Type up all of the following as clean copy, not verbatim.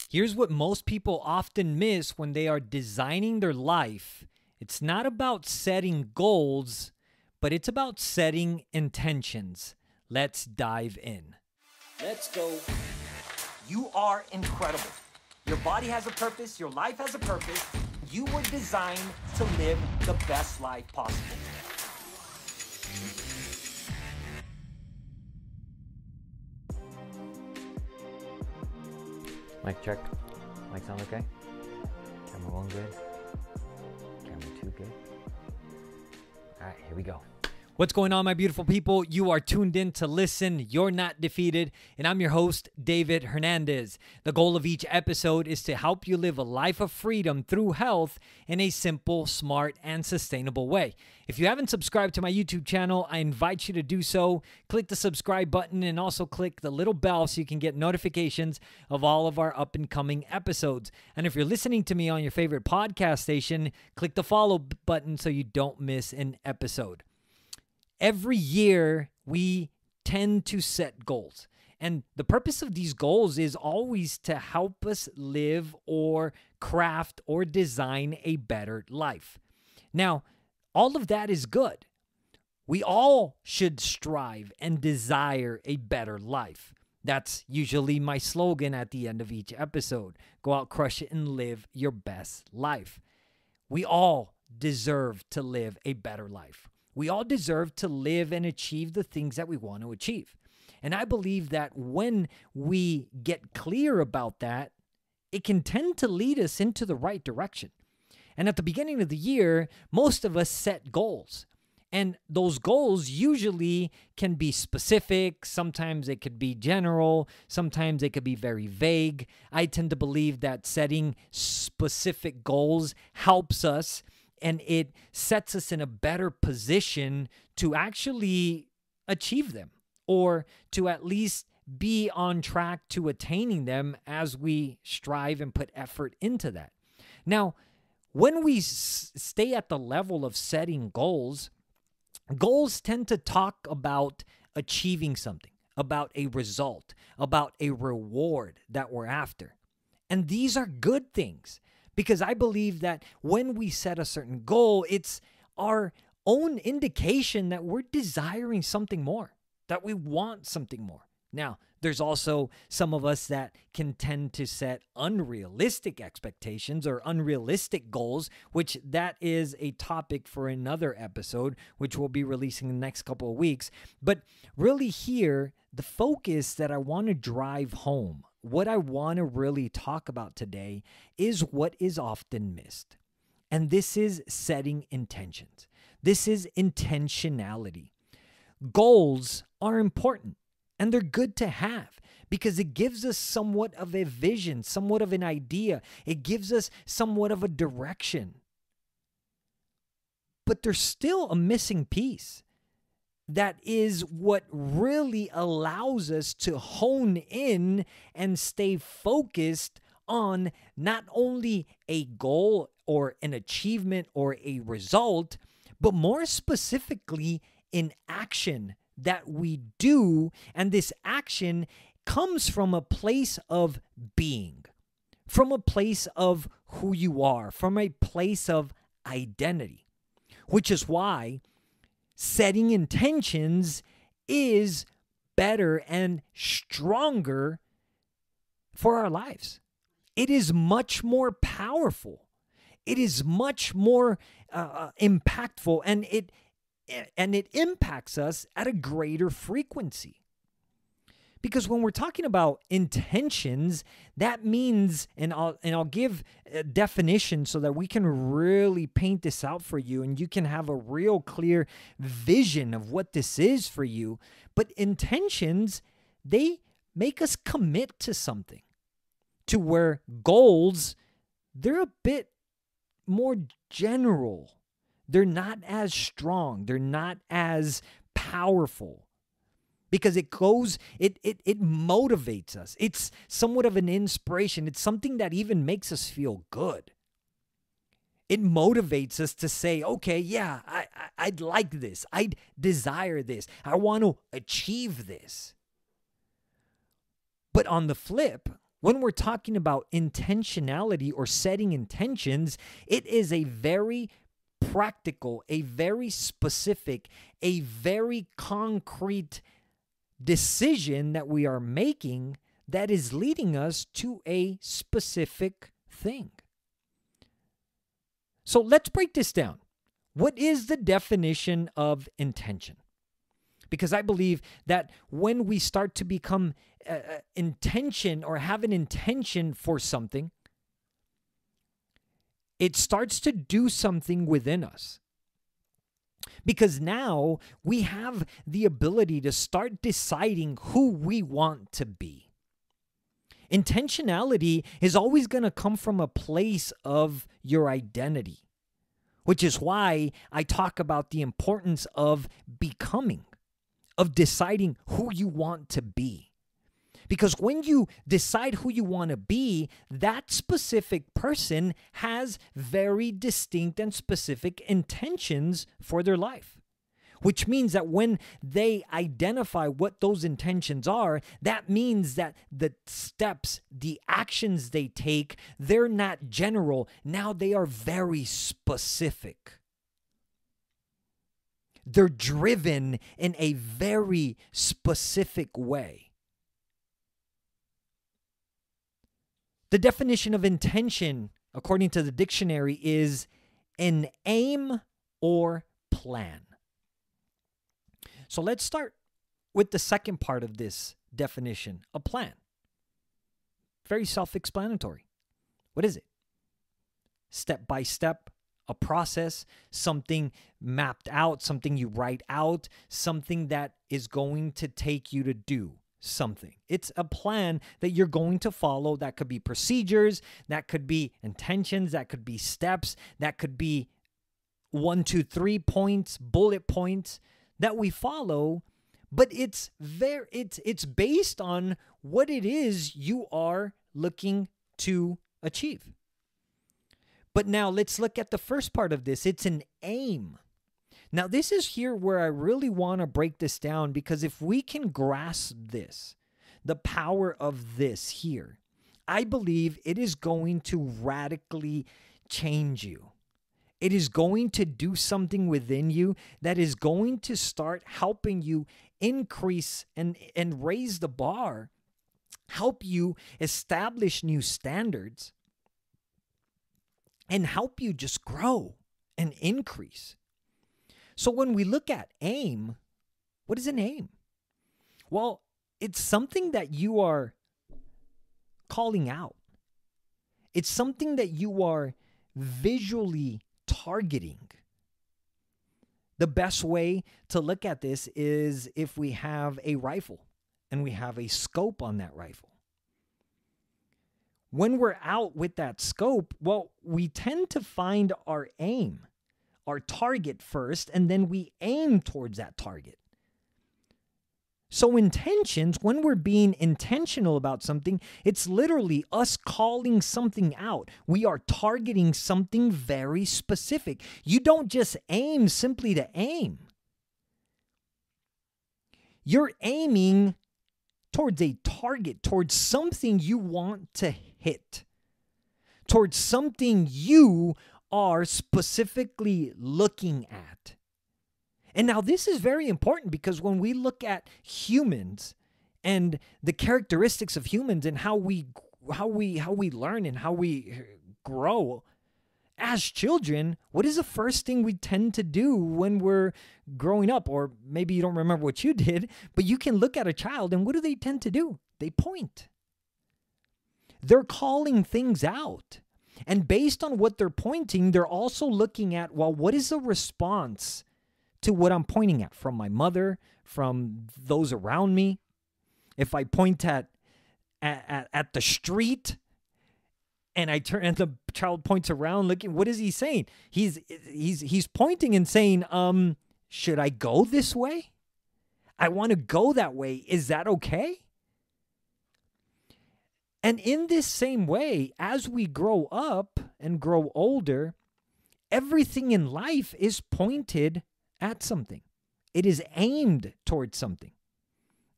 Here's what most people often miss when they are designing their life. It's not about setting goals, but it's about setting intentions. Let's dive in. Let's go. You are incredible. Your body has a purpose. Your life has a purpose. You were designed to live the best life possible. Mic check. Mic sound okay? Camera 1 good? Camera 2 good? All right, here we go. What's going on, my beautiful people? You are tuned in to listen. You're not defeated. And I'm your host, David Hernandez. The goal of each episode is to help you live a life of freedom through health in a simple, smart, and sustainable way. If you haven't subscribed to my YouTube channel, I invite you to do so. Click the subscribe button and also click the little bell so you can get notifications of all of our up and coming episodes. And if you're listening to me on your favorite podcast station, click the follow button so you don't miss an episode. Every year, we tend to set goals. And the purpose of these goals is always to help us live or craft or design a better life. Now, all of that is good. We all should strive and desire a better life. That's usually my slogan at the end of each episode. Go out, crush it, and live your best life. We all deserve to live a better life. We all deserve to live and achieve the things that we want to achieve. And I believe that when we get clear about that, it can tend to lead us into the right direction. And at the beginning of the year, most of us set goals. And those goals usually can be specific. Sometimes it could be general. Sometimes it could be very vague. I tend to believe that setting specific goals helps us, and it sets us in a better position to actually achieve them, or to at least be on track to attaining them as we strive and put effort into that. Now, when we stay at the level of setting goals, goals tend to talk about achieving something, about a result, about a reward that we're after. And these are good things. Because I believe that when we set a certain goal, it's our own indication that we're desiring something more, that we want something more. Now, there's also some of us that can tend to set unrealistic expectations or unrealistic goals, which that is a topic for another episode, which we'll be releasing in the next couple of weeks. But really here, the focus that I want to drive home, what I want to really talk about today, is what is often missed. And this is setting intentions. This is intentionality. Goals are important and they're good to have because it gives us somewhat of a vision, somewhat of an idea. It gives us somewhat of a direction. But there's still a missing piece. That is what really allows us to hone in and stay focused on not only a goal or an achievement or a result, but more specifically in action that we do. And this action comes from a place of being, from a place of who you are, from a place of identity, which is why setting intentions is better and stronger for our lives. It is much more powerful. It is much more impactful, and it impacts us at a greater frequency. Because when we're talking about intentions, that means, and I'll give a definition so that we can really paint this out for you and you can have a real clear vision of what this is for you. But intentions, they make us commit to something, to where goals, they're a bit more general. They're not as strong. They're not as powerful. Because it motivates us. It's somewhat of an inspiration. It's something that even makes us feel good. It motivates us to say, okay, yeah, I'd like this. I'd desire this. I want to achieve this. But on the flip, when we're talking about intentionality or setting intentions, it is a very practical, a very specific, a very concrete decision that we are making that is leading us to a specific thing. So let's break this down. What is the definition of intention? Because I believe that when we start to become intention or have an intention for something, it starts to do something within us. Because now we have the ability to start deciding who we want to be. Intentionality is always going to come from a place of your identity, which is why I talk about the importance of becoming, of deciding who you want to be. Because when you decide who you want to be, that specific person has very distinct and specific intentions for their life. Which means that when they identify what those intentions are, that means that the steps, the actions they take, they're not general. Now they are very specific. They're driven in a very specific way. The definition of intention, according to the dictionary, is an aim or plan. So let's start with the second part of this definition, a plan. Very self-explanatory. What is it? Step by step, a process, something mapped out, something you write out, something that is going to take you to do something. It's a plan that you're going to follow. That could be procedures, that could be intentions, that could be steps, that could be 1, 2, 3 points, bullet points that we follow, but it's based on what it is you are looking to achieve. But now let's look at the first part of this. It's an aim. Now, this is here where I really want to break this down, because if we can grasp this, the power of this here, I believe it is going to radically change you. It is going to do something within you that is going to start helping you increase and raise the bar, help you establish new standards, and help you just grow and increase. So when we look at aim, what is an aim? Well, it's something that you are calling out. It's something that you are visually targeting. The best way to look at this is if we have a rifle and we have a scope on that rifle. When we're out with that scope, well, we tend to find our aim, our target first, and then we aim towards that target. So intentions, when we're being intentional about something, it's literally us calling something out. We are targeting something very specific. You don't just aim simply to aim. You're aiming towards a target, towards something you want to hit, towards something you are specifically looking at. And now this is very important, because when we look at humans and the characteristics of humans and how we learn and how we grow as children, what is the first thing we tend to do when we're growing up? Or maybe you don't remember what you did, but you can look at a child and what do they tend to do? They point. They're calling things out. And based on what they're pointing, they're also looking at, well, what is the response to what I'm pointing at from my mother, from those around me? If I point at the street and I turn and the child points around looking, what is he saying? He's pointing and saying, should I go this way? I want to go that way. Is that okay? And in this same way, as we grow up and grow older, everything in life is pointed at something. It is aimed towards something.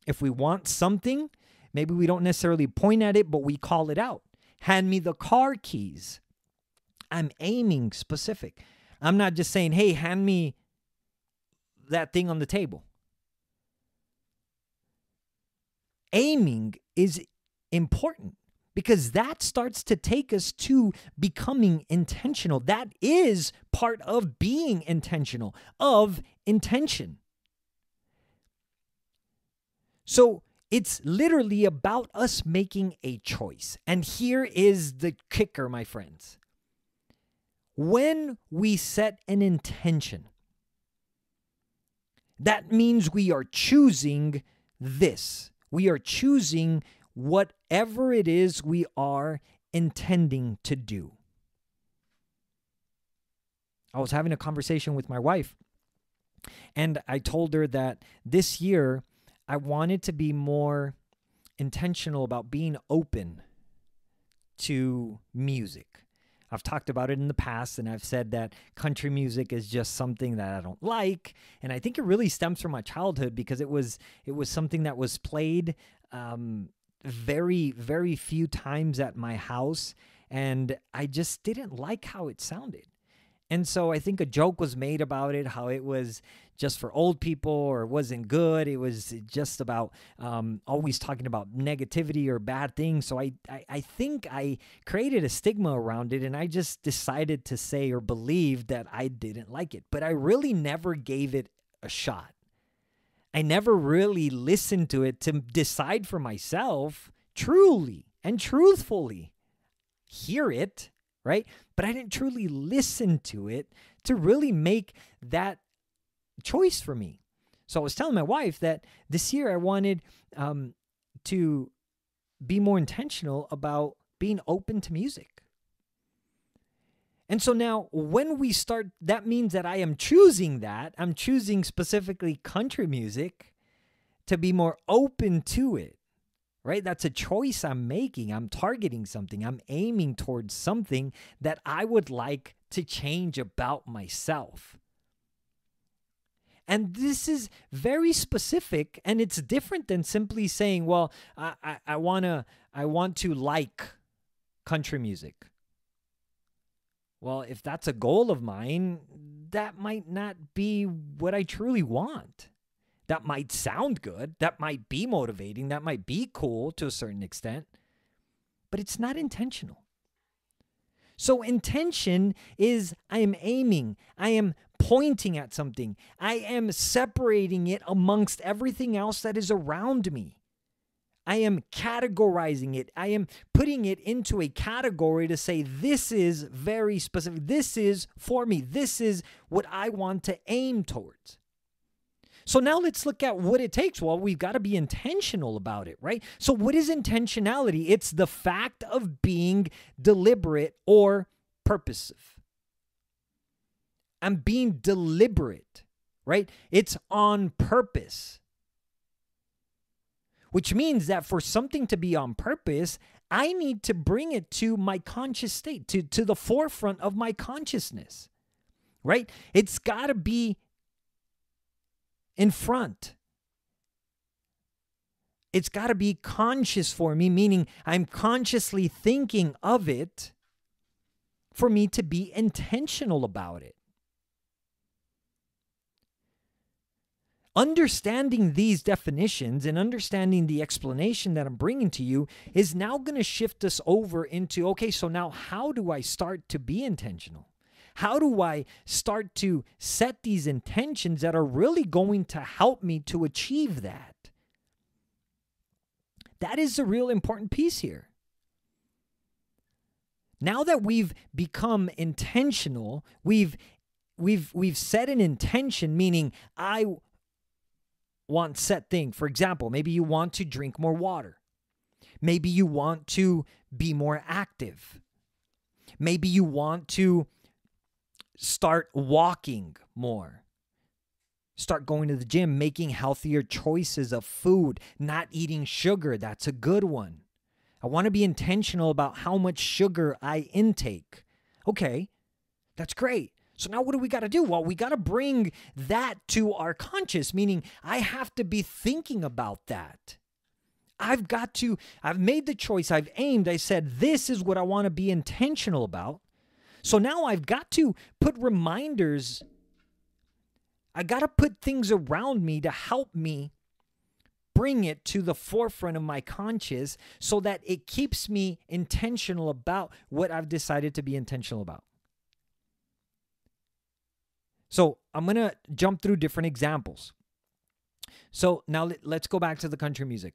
If we want something, Maybe we don't necessarily point at it, but we call it out. Hand me the car keys. I'm aiming specific. I'm not just saying, hey, hand me that thing on the table. Aiming is important because that starts to take us to becoming intentional. That is part of being intentional, of intention. So it's literally about us making a choice. And here is the kicker, my friends. When we set an intention, that means we are choosing this. We are choosing whatever it is we are intending to do. I was having a conversation with my wife, and I told her that this year I wanted to be more intentional about being open to music. I've talked about it in the past, and I've said that country music is just something that I don't like. And I think it really stems from my childhood because it was something that was played very, very few times at my house, and I just didn't like how it sounded. And so I think a joke was made about it, how it was just for old people or it wasn't good. It was just about always talking about negativity or bad things. So I think I created a stigma around it, and I just decided to say or believe that I didn't like it. But I really never gave it a shot. I never really listened to it to decide for myself truly and truthfully. Hear it, right? But I didn't truly listen to it to really make that choice for me. So I was telling my wife that this year I wanted to be more intentional about being open to music. And so now when we start, that means that I am choosing that. I'm choosing specifically country music to be more open to it. Right? That's a choice I'm making. I'm targeting something. I'm aiming towards something that I would like to change about myself. And this is very specific, and it's different than simply saying, well, I want to like country music. Well, if that's a goal of mine, that might not be what I truly want. That might sound good. That might be motivating. That might be cool to a certain extent. But it's not intentional. So intention is I am aiming. I am pointing at something. I am separating it amongst everything else that is around me. I am categorizing it. I am putting it into a category to say this is very specific. This is for me. This is what I want to aim towards. So now let's look at what it takes. Well, we've got to be intentional about it, right? So what is intentionality? It's the fact of being deliberate or purposive. I'm being deliberate, right? It's on purpose. Which means that for something to be on purpose, I need to bring it to my conscious state, to the forefront of my consciousness, right? It's got to be in front. It's got to be conscious for me, meaning I'm consciously thinking of it for me to be intentional about it. Understanding these definitions and understanding the explanation that I'm bringing to you is now going to shift us over into, okay, so now how do I start to be intentional? How do I start to set these intentions that are really going to help me to achieve that? That is the real important piece here. Now that we've become intentional, we've set an intention, meaning I want set thing. For example, maybe you want to drink more water. Maybe you want to be more active. Maybe you want to start walking more. Start going to the gym, making healthier choices of food, not eating sugar. That's a good one. I want to be intentional about how much sugar I intake. Okay, that's great. So now what do we got to do? Well, we got to bring that to our conscious, meaning I have to be thinking about that. I've made the choice, I've aimed, I said, this is what I want to be intentional about. So now I've got to put reminders. I got to put things around me to help me bring it to the forefront of my conscious so that it keeps me intentional about what I've decided to be intentional about. So I'm going to jump through different examples. So now let's go back to the country music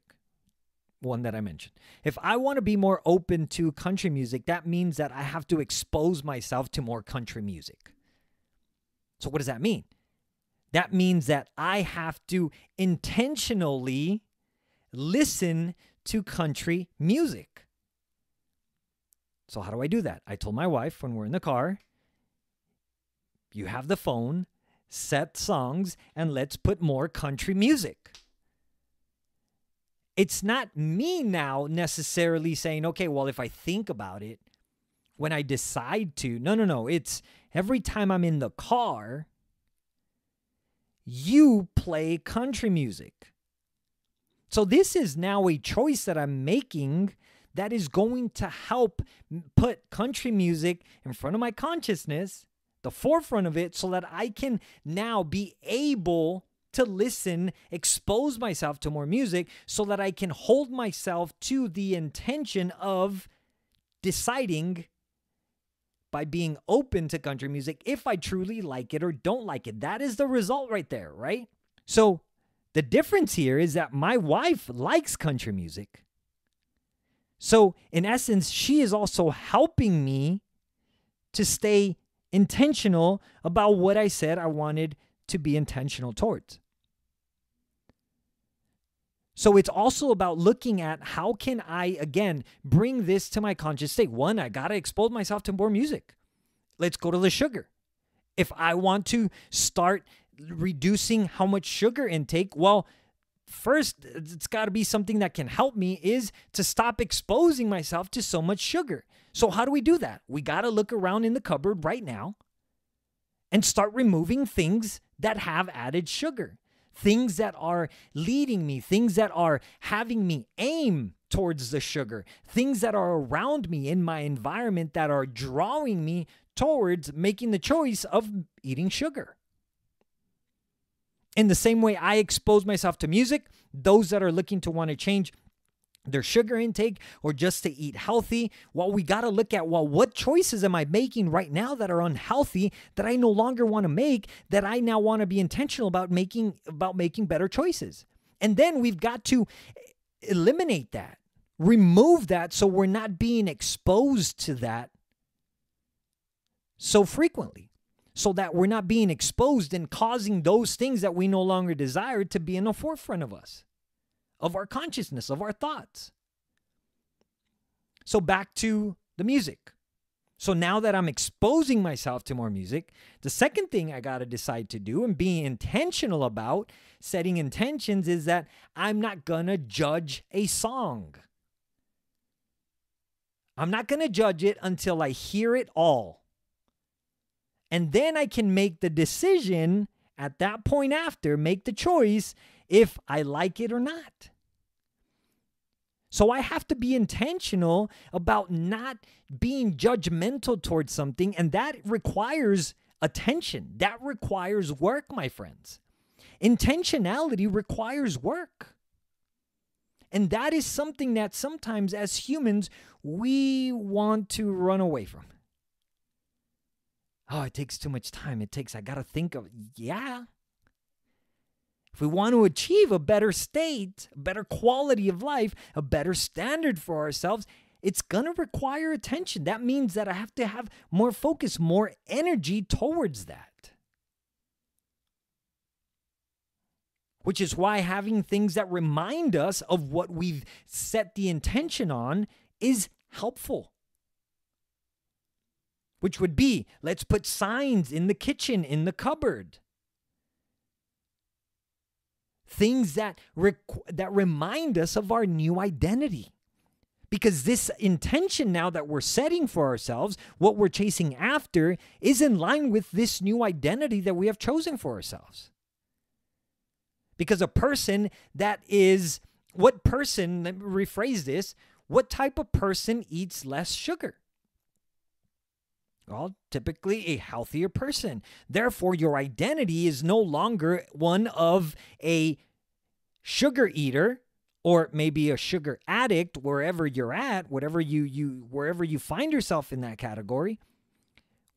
one that I mentioned. If I want to be more open to country music, that means that I have to expose myself to more country music. So what does that mean? That means that I have to intentionally listen to country music. So how do I do that? I told my wife when we're in the car, you have the phone, set songs, and let's put more country music. It's not me now necessarily saying, okay, well, if I think about it, when I decide to, no. It's every time I'm in the car, you play country music. So this is now a choice that I'm making that is going to help put country music in front of my consciousness, the forefront of it, so that I can now be able to listen, expose myself to more music so that I can hold myself to the intention of deciding by being open to country music if I truly like it or don't like it. That is the result right there, right? So the difference here is that my wife likes country music. So in essence, she is also helping me to stay intentional about what I said I wanted to be intentional towards. So it's also about looking at how can I, again, bring this to my conscious state. One, I got to expose myself to more music. Let's go to the sugar. If I want to start reducing how much sugar intake, well, first, it's got to be something that can help me is to stop exposing myself to so much sugar. So how do we do that? We got to look around in the cupboard right now and start removing things that have added sugar. Things that are leading me, things that are having me aim towards the sugar, things that are around me in my environment that are drawing me towards making the choice of eating sugar. In the same way I expose myself to music, those that are looking to want to change their sugar intake or just to eat healthy, well, we got to look at, well, what choices am I making right now that are unhealthy that I no longer want to make, that I now want to be intentional about making better choices. And then we've got to eliminate that, remove that so we're not being exposed to that so frequently, so that we're not being exposed and causing those things that we no longer desire to be in the forefront of us, of our consciousness, of our thoughts. So back to the music. So now that I'm exposing myself to more music, the second thing I got to decide to do and being intentional about setting intentions is that I'm not going to judge a song. I'm not going to judge it until I hear it all. And then I can make the decision at that point after, make the choice if I like it or not. So I have to be intentional about not being judgmental towards something, and that requires attention. That requires work, my friends. Intentionality requires work. And that is something that sometimes as humans, we want to run away from. Oh, it takes too much time. I got to think of, yeah. If we want to achieve a better state, a better quality of life, a better standard for ourselves, it's going to require attention. That means that I have to have more focus, more energy towards that. Which is why having things that remind us of what we've set the intention on is helpful. Which would be, let's put signs in the kitchen, in the cupboard. Things that remind us of our new identity. Because this intention now that we're setting for ourselves, what we're chasing after, is in line with this new identity that we have chosen for ourselves. Because a person that is What person, let me rephrase this, what type of person eats less sugar? Well, typically a healthier person. Therefore, your identity is no longer one of a sugar eater or maybe a sugar addict, wherever you're at, wherever you find yourself in that category,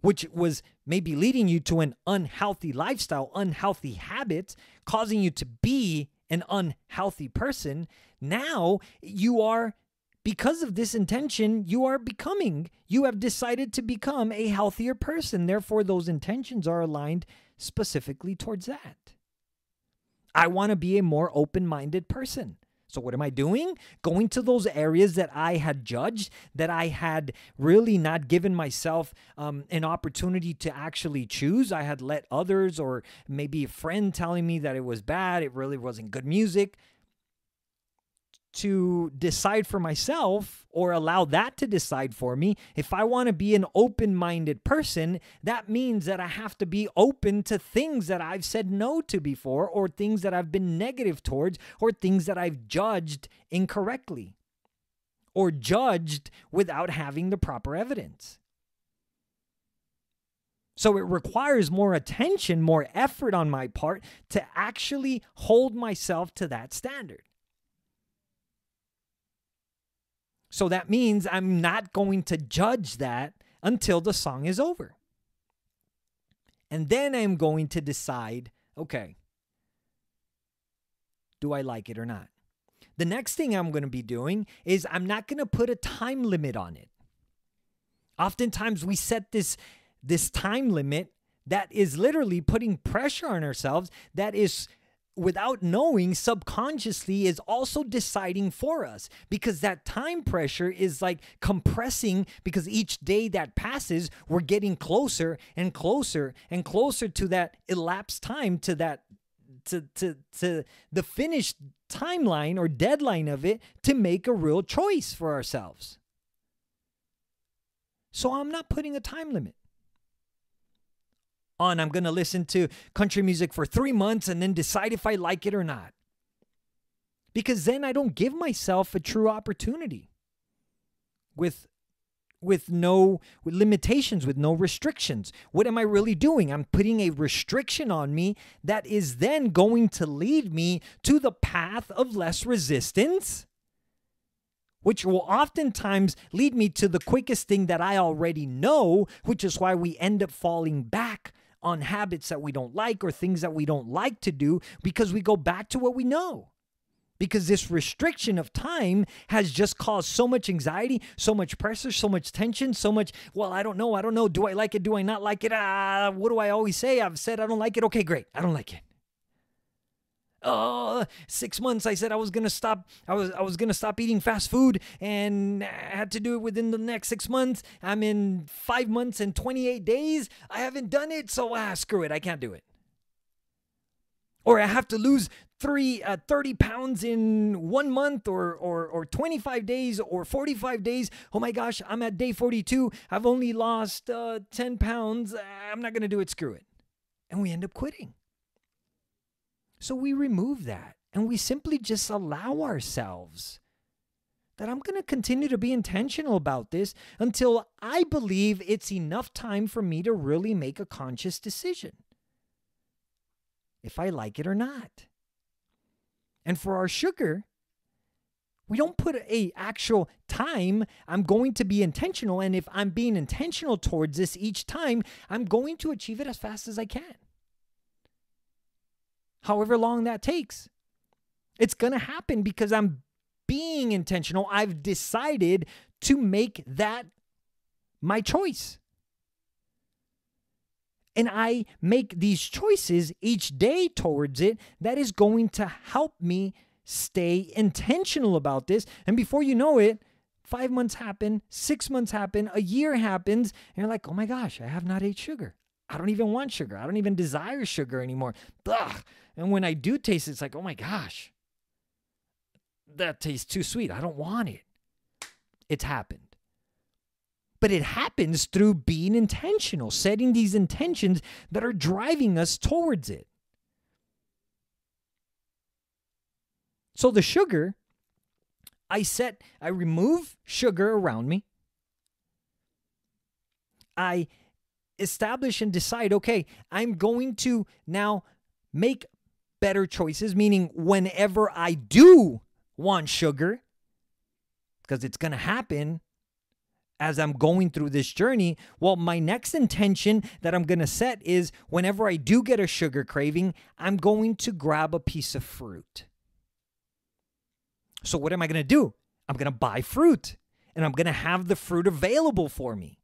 which was maybe leading you to an unhealthy lifestyle, unhealthy habits, causing you to be an unhealthy person. Now you are, because of this intention, you have decided to become a healthier person. Therefore, those intentions are aligned specifically towards that. I want to be a more open-minded person. So what am I doing? Going to those areas that I had judged, that I had really not given myself an opportunity to actually choose. I had let others or maybe a friend telling me that it was bad, it really wasn't good music, to decide for myself or allow that to decide for me. If I want to be an open-minded person, that means that I have to be open to things that I've said no to before, or things that I've been negative towards, or things that I've judged incorrectly or judged without having the proper evidence. So it requires more attention, more effort on my part to actually hold myself to that standard. So that means I'm not going to judge that until the song is over. And then I'm going to decide, okay, do I like it or not? The next thing I'm going to be doing is I'm not going to put a time limit on it. Oftentimes we set this time limit that is literally putting pressure on ourselves, that is, without knowing, subconsciously is also deciding for us, because that time pressure is like compressing, because each day that passes, we're getting closer and closer and closer to that elapsed time, to that to the finished timeline or deadline of it, to make a real choice for ourselves. So I'm not putting a time limit on, I'm going to listen to country music for 3 months and then decide if I like it or not. Because then I don't give myself a true opportunity with no limitations, with no restrictions. What am I really doing? I'm putting a restriction on me that is then going to lead me to the path of less resistance, which will oftentimes lead me to the quickest thing that I already know, which is why we end up falling back on habits that we don't like or things that we don't like to do, because we go back to what we know. Because this restriction of time has just caused so much anxiety, so much pressure, so much tension, so much, well, I don't know. Do I like it? Do I not like it? What do I always say? I've said I don't like it. Okay, great. I don't like it. 6 months I said I was gonna stop. I was gonna stop eating fast food, and I had to do it within the next 6 months. I'm in 5 months and 28 days. I haven't done it, so screw it. I can't do it. Or I have to lose 30 pounds in 1 month, or 25 days, or 45 days. Oh my gosh, I'm at day 42. I've only lost 10 pounds. I'm not gonna do it. Screw it. And we end up quitting. So we remove that, and we simply just allow ourselves that I'm going to continue to be intentional about this until I believe it's enough time for me to really make a conscious decision, if I like it or not. And for our sugar, we don't put a actual time. I'm going to be intentional, and if I'm being intentional towards this each time, I'm going to achieve it as fast as I can. However long that takes. It's going to happen because I'm being intentional. I've decided to make that my choice. And I make these choices each day towards it that is going to help me stay intentional about this. And before you know it, 5 months happen, 6 months happen, a year happens, and you're like, oh my gosh, I have not ate sugar. I don't even want sugar. I don't even desire sugar anymore. Ugh. And when I do taste it, it's like, oh my gosh, that tastes too sweet. I don't want it. It's happened. But it happens through being intentional, setting these intentions that are driving us towards it. So the sugar I remove sugar around me. I establish and decide, okay, I'm going to now make better choices, meaning whenever I do want sugar, because it's going to happen as I'm going through this journey, well, my next intention that I'm going to set is whenever I do get a sugar craving, I'm going to grab a piece of fruit. So what am I going to do? I'm going to buy fruit, and I'm going to have the fruit available for me.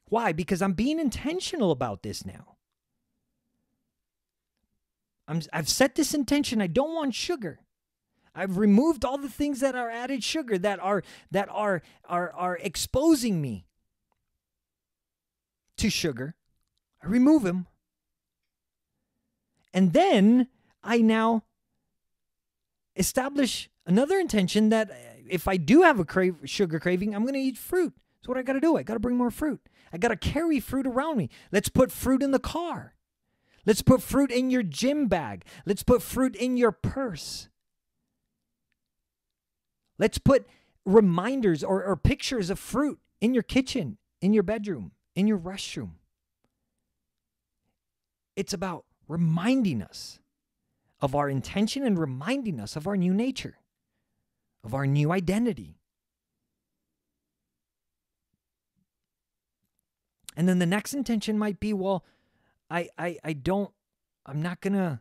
Why? Because I'm being intentional about this now. I've set this intention. I don't want sugar. I've removed all the things that are added sugar that are exposing me to sugar. I remove them. And then I now establish another intention that if I do have a sugar craving, I'm going to eat fruit. So what I got to do? I got to bring more fruit. I got to carry fruit around me. Let's put fruit in the car. Let's put fruit in your gym bag. Let's put fruit in your purse. Let's put reminders or pictures of fruit in your kitchen, in your bedroom, in your restroom. It's about reminding us of our intention and reminding us of our new nature, of our new identity. And then the next intention might be, well, I'm not going to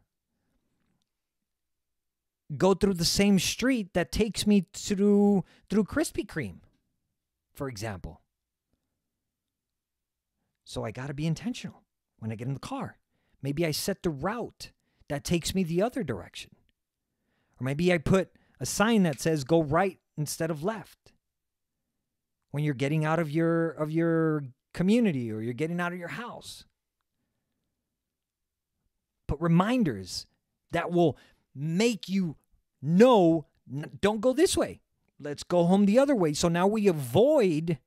go through the same street that takes me through Krispy Kreme, for example. So I got to be intentional when I get in the car. Maybe I set the route that takes me the other direction. Or maybe I put a sign that says go right instead of left when you're getting out of your community or you're getting out of your house. Put reminders that will make you know, don't go this way. Let's go home the other way. So now we avoid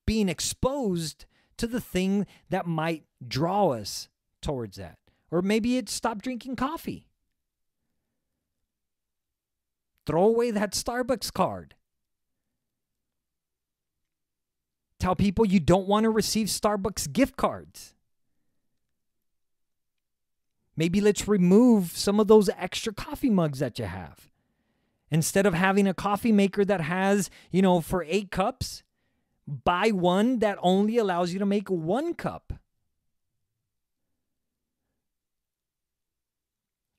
being exposed to the thing that might draw us towards that. Or maybe it's stop drinking coffee. Throw away that Starbucks card. Tell people you don't want to receive Starbucks gift cards. Maybe let's remove some of those extra coffee mugs that you have. Instead of having a coffee maker that has, for 8 cups, buy one that only allows you to make 1 cup.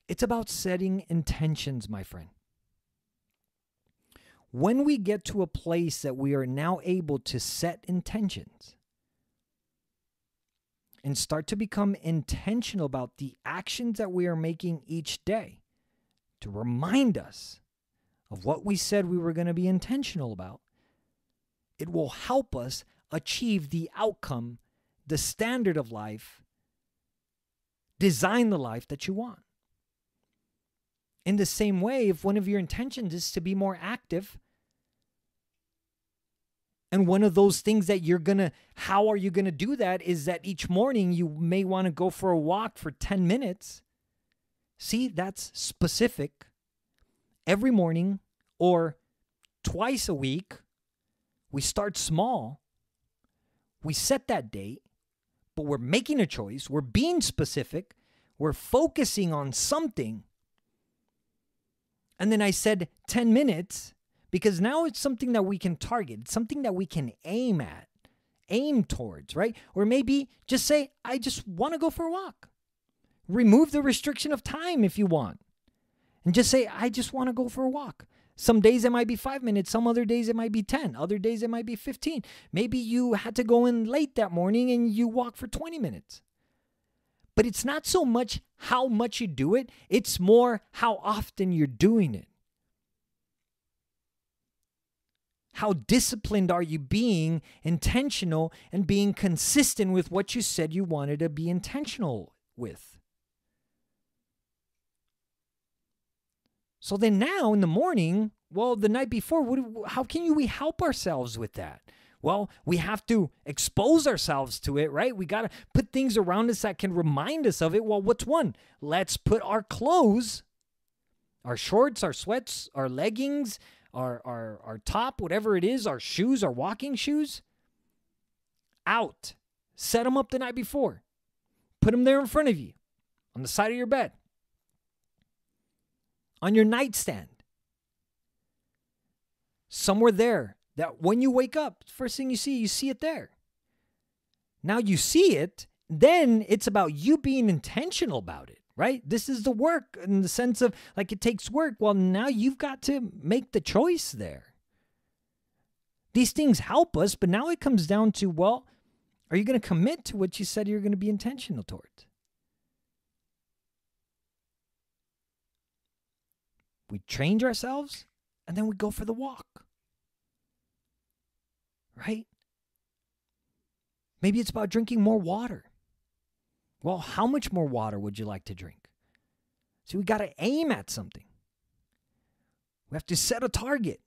It's about setting intentions, my friend. When we get to a place that we are now able to set intentions and start to become intentional about the actions that we are making each day to remind us of what we said we were going to be intentional about, it will help us achieve the outcome, the standard of life, design the life that you want. In the same way, if one of your intentions is to be more active, and one of those things that how are you going to do that is that each morning you may want to go for a walk for 10 minutes. See, that's specific. Every morning or twice a week, we start small. We set that date, but we're making a choice. We're being specific. We're focusing on something. And then I said 10 minutes because now it's something that we can target. It's something that we can aim towards, right? Or maybe just say, I just want to go for a walk. Remove the restriction of time if you want. And just say, I just want to go for a walk. Some days it might be 5 minutes. Some other days it might be 10. Other days it might be 15. Maybe you had to go in late that morning and you walk for 20 minutes. But it's not so much how much you do it. It's more how often you're doing it. How disciplined are you being intentional and being consistent with what you said you wanted to be intentional with? So then now in the morning, the night before, how can we help ourselves with that? Well, we have to expose ourselves to it, right? We got to put things around us that can remind us of it. Well, what's one? Let's put our clothes Our shorts, our sweats, our leggings, our top, whatever it is, our shoes, our walking shoes, out. Set them up the night before. Put them there in front of you, on the side of your bed, on your nightstand, somewhere there that when you wake up, first thing you see it there. Now you see it, then it's about you being intentional about it, right? This is the work in the sense of like it takes work. Well, now you've got to make the choice there. These things help us, but now it comes down to, well, are you going to commit to what you said you're going to be intentional towards? We change ourselves and then we go for the walk, right? Maybe it's about drinking more water. Well, how much more water would you like to drink? See, we got to aim at something. We have to set a target.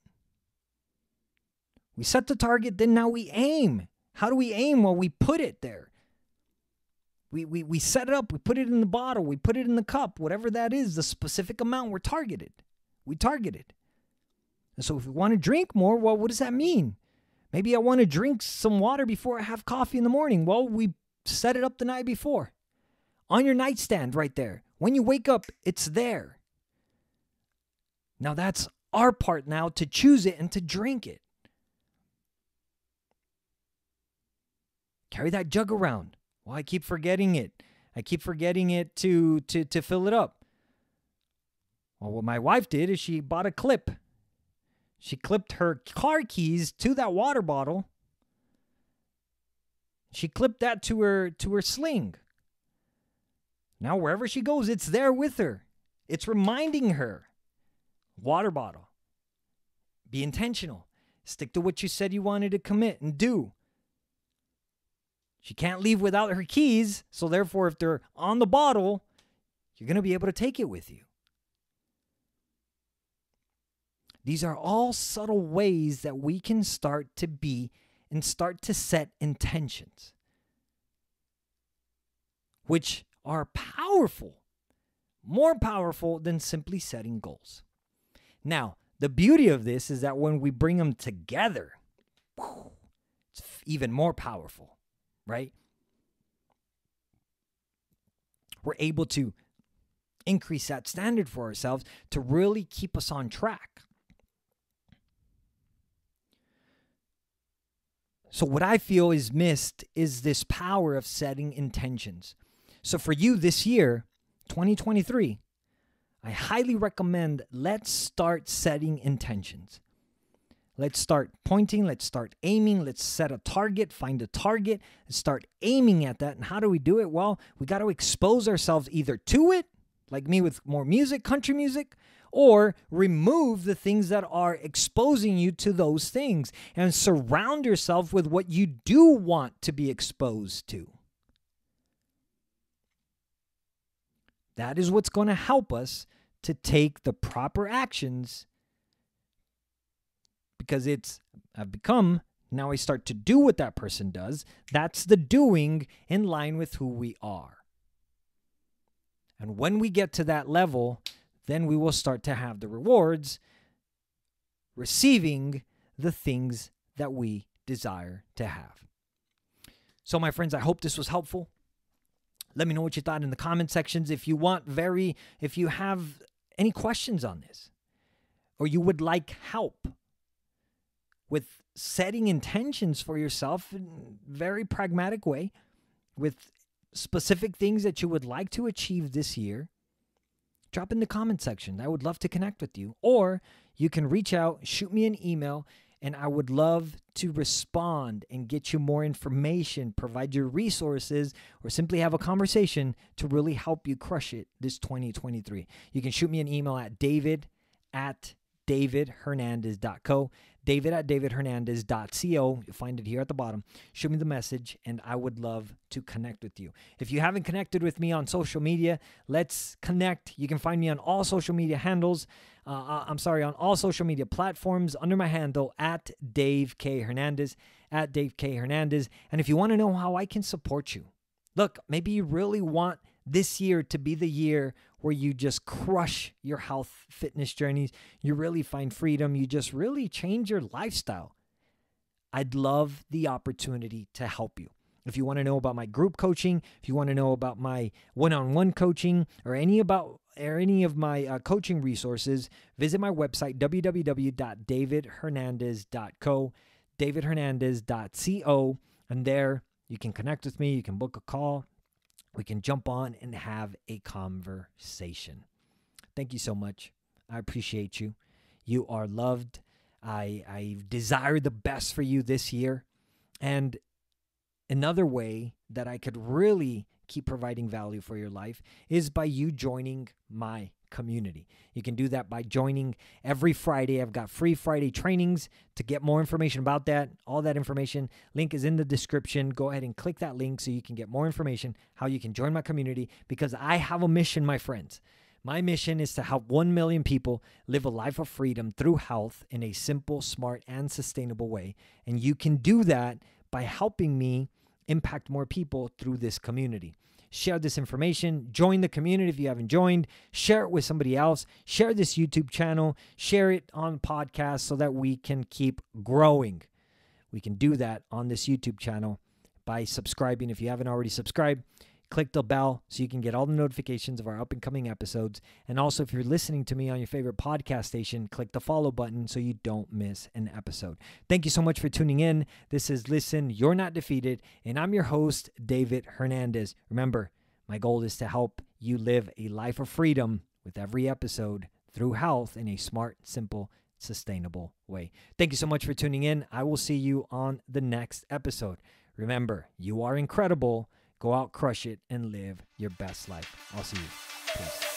We set the target, then now we aim. How do we aim? Well, we put it there. We set it up. We put it in the bottle. We put it in the cup. Whatever that is, the specific amount we targeted. And so if we want to drink more, well, what does that mean? Maybe I want to drink some water before I have coffee in the morning. Well, we set it up the night before. On your nightstand right there. When you wake up, it's there. Now that's our part now to choose it and to drink it. Carry that jug around. Well, I keep forgetting it. I keep forgetting it to fill it up. Well, what my wife did is she bought a clip. She clipped her car keys to that water bottle. She clipped that to her sling. Now wherever she goes, it's there with her. It's reminding her. Water bottle. Be intentional. Stick to what you said you wanted to commit and do. She can't leave without her keys, so therefore if they're on the bottle, you're going to be able to take it with you. These are all subtle ways that we can start to be and start to set intentions, which are powerful, more powerful than simply setting goals. Now, the beauty of this is that when we bring them together, it's even more powerful, right? We're able to increase that standard for ourselves to really keep us on track. So what I feel is missed is this power of setting intentions. So for you this year, 2023, I highly recommend let's start setting intentions. Let's start pointing, let's start aiming, let's set a target, find a target, and start aiming at that. And how do we do it? Well, we got to expose ourselves either to it, like me with more music, country music, or remove the things that are exposing you to those things and surround yourself with what you do want to be exposed to. That is what's going to help us to take the proper actions, because I've become, now I start to do what that person does. That's the doing in line with who we are. And when we get to that level, then we will start to have the rewards, receiving the things that we desire to have. So my friends, I hope this was helpful. Let me know what you thought in the comment sections. If you have any questions on this, or you would like help with setting intentions for yourself in a very pragmatic way, with specific things that you would like to achieve this year, drop in the comment section. I would love to connect with you. Or you can reach out, shoot me an email, and I would love to respond and get you more information, provide you resources, or simply have a conversation to really help you crush it this 2023. You can shoot me an email at david@davidhernandez.co, david@davidhernandez.co. You'll find it here at the bottom. Shoot me the message, and I would love to connect with you. If you haven't connected with me on social media, let's connect. You can find me on all social media handles. on all social media platforms under my handle at Dave K. Hernandez, at Dave K. Hernandez. And if you want to know how I can support you, look, maybe you really want this year to be the year where you just crush your health, fitness journeys. You really find freedom. You just really change your lifestyle. I'd love the opportunity to help you. If you want to know about my group coaching, if you want to know about my one-on-one coaching, or any of my coaching resources, visit my website, www.davidhernandez.co, davidhernandez.co, and there you can connect with me. You can book a call. We can jump on and have a conversation. Thank you so much. I appreciate you. You are loved. I desire the best for you this year. And another way that I could really keep providing value for your life is by you joining my community. You can do that by joining every Friday. I've got free Friday trainings. To get more information about that, all that information, link is in the description. Go ahead and click that link so you can get more information, how you can join my community, because I have a mission, my friends. My mission is to help 1 million people live a life of freedom through health in a simple, smart, and sustainable way. And you can do that by helping me impact more people through this community. Share this information. Join the community if you haven't joined. Share it with somebody else. Share this YouTube channel. Share it on podcasts so that we can keep growing. We can do that on this YouTube channel by subscribing. If you haven't already subscribed, click the bell so you can get all the notifications of our up and coming episodes. And also, if you're listening to me on your favorite podcast station, click the follow button so you don't miss an episode. Thank you so much for tuning in. This is Listen, You're Not Defeated, and I'm your host, David Hernandez. Remember, my goal is to help you live a life of freedom with every episode through health in a smart, simple, sustainable way. Thank you so much for tuning in. I will see you on the next episode. Remember, you are incredible. Go out, crush it, and live your best life. I'll see you. Peace.